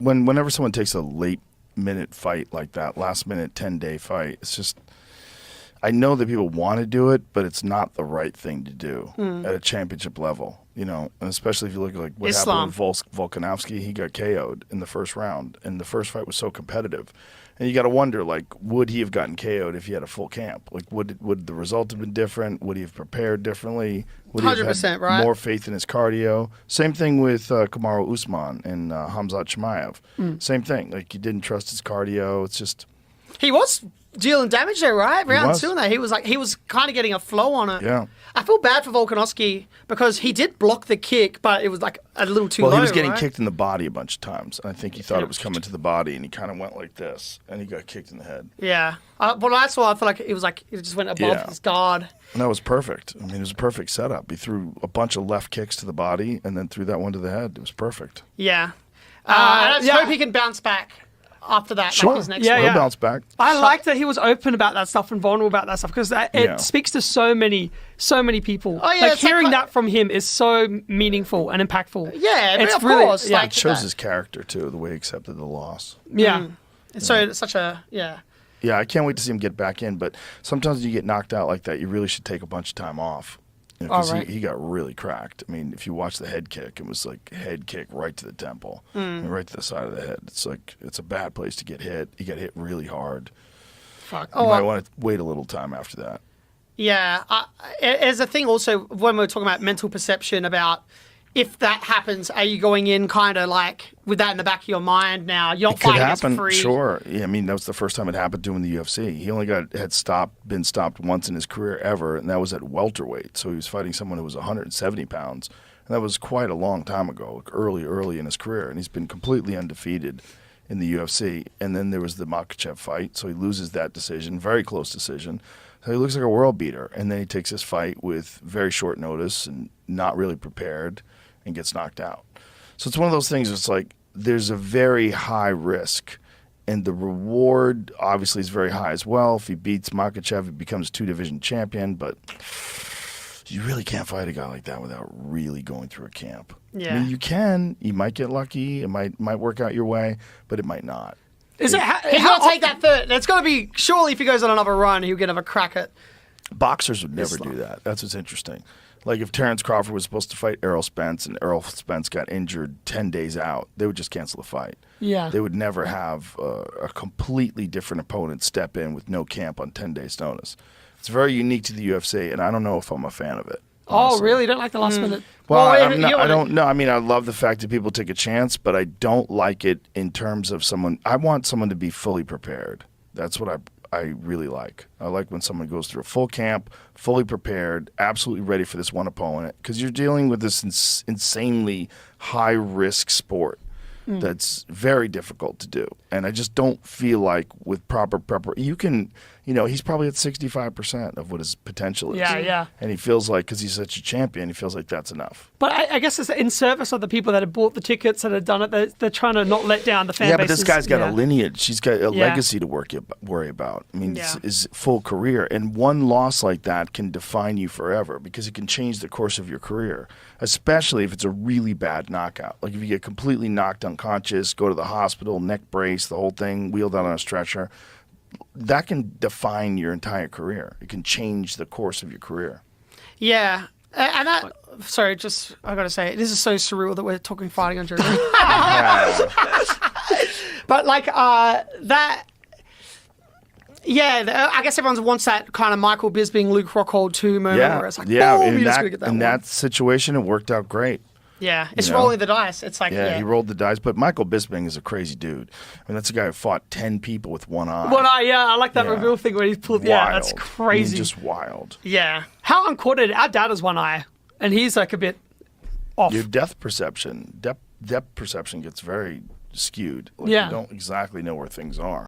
whenever someone takes a late-minute fight like that, last-minute 10-day fight, it's just I know that people want to do it, but it's not the right thing to do at a championship level, you know, and especially if you look at like what happened with Volkanovski. He got KO'd in the first round, and the first fight was so competitive. And you got to wonder, like, would he have gotten KO'd if he had a full camp? Like, would the result have been different? Would he have prepared differently? Would he have 100%, right? More faith in his cardio? Same thing with Kamaru Usman and Khamzat Chimaev. Same thing. Like, you didn't trust his cardio. It's just... He was dealing damage there, right? Round two, he was kind of getting a flow on it. Yeah. I feel bad for Volkanovski because he did block the kick, but it was like a little too low. Well, he was getting right? kicked in the body a bunch of times, and I think he thought it was coming to the body, and he kind of went like this, and he got kicked in the head. Yeah. But I saw, I feel like it just went above his guard. And that was perfect. I mean, it was a perfect setup. He threw a bunch of left kicks to the body, and then threw that one to the head. It was perfect. Yeah. I just hope he can bounce back after that. Sure. Like his next He'll bounce back. I like that he was open about that stuff and vulnerable about that stuff because it speaks to so many people. Oh, yeah, like hearing that from him is so meaningful and impactful. Yeah, it's of really, course. Yeah. It shows his character, too, the way he accepted the loss. Yeah. So it's such a, Yeah, I can't wait to see him get back in, but sometimes when you get knocked out like that, you really should take a bunch of time off. Because he got really cracked. I mean, if you watch the head kick, it was like head kick right to the temple, and right to the side of the head. It's like, it's a bad place to get hit. He got hit really hard. Fuck. You might want to wait a little time after that. Yeah. There's a thing also when we're talking about mental perception about if that happens, are you going in kind of like with that in the back of your mind now? You're not fighting as free. Sure. Yeah, I mean, that was the first time it happened to him in the UFC. He only been stopped once in his career ever, and that was at welterweight. So he was fighting someone who was 170 pounds, and that was quite a long time ago, early in his career, and he's been completely undefeated in the UFC. And then there was the Makhachev fight, so he loses that decision, very close decision. So he looks like a world beater, and then he takes this fight with very short notice and not really prepared, and gets knocked out. So it's one of those things. It's like there's a very high risk, and the reward obviously is very high as well. If he beats Makhachev, he becomes 2-division champion. But you really can't fight a guy like that without really going through a camp. Yeah. I mean, you can. You might get lucky. It might work out your way, but it might not. He's going to take that third. It's going to be, surely if he goes on another run, he'll get another crack at Boxers would never do that. That's what's interesting. Like if Terrence Crawford was supposed to fight Errol Spence and Errol Spence got injured 10 days out, they would just cancel the fight. Yeah. They would never have a completely different opponent step in with no camp on 10 days' notice. It's very unique to the UFC, and I don't know if I'm a fan of it. Honestly. Oh, really? You don't like the last minute? Well, I don't know. I mean, I love the fact that people take a chance, but I don't like it in terms of someone. I want someone to be fully prepared. That's what I really like. I like when someone goes through a full camp, fully prepared, absolutely ready for this one opponent, because you're dealing with this insanely high-risk sport that's very difficult to do. And I just don't feel like with proper preparation, you can, he's probably at 65% of what his potential is. Yeah. And he feels like, because he's such a champion, he feels like that's enough. But I guess it's in service of the people that have bought the tickets that have done it. They're trying to not let down the fan base. Yeah, but this guy's got a lineage. He's got a legacy to worry about. I mean, his full career. And one loss like that can define you forever because it can change the course of your career, especially if it's a really bad knockout. Like if you get completely knocked unconscious, go to the hospital, neck brace, the whole thing, wheeled out on a stretcher, that can define your entire career. It can change the course of your career. Yeah. And that, sorry, just, I got to say, this is so surreal that we're talking fighting on Germany. But like that, I guess everyone wants that kind of Michael Bisping, Luke Rockhold 2 moment where it's like, boom, you're just going to get that in that situation, it worked out great. Yeah, it's rolling the dice. It's like, he rolled the dice. But Michael Bisping is a crazy dude. I mean, that's a guy who fought 10 people with one eye. One eye, I like that reveal thing where he pulled. Yeah, that's crazy. I mean, just wild. Yeah. How uncoordinated. Our dad has one eye, and he's like a bit off. Your depth perception gets very skewed. Like, you don't exactly know where things are.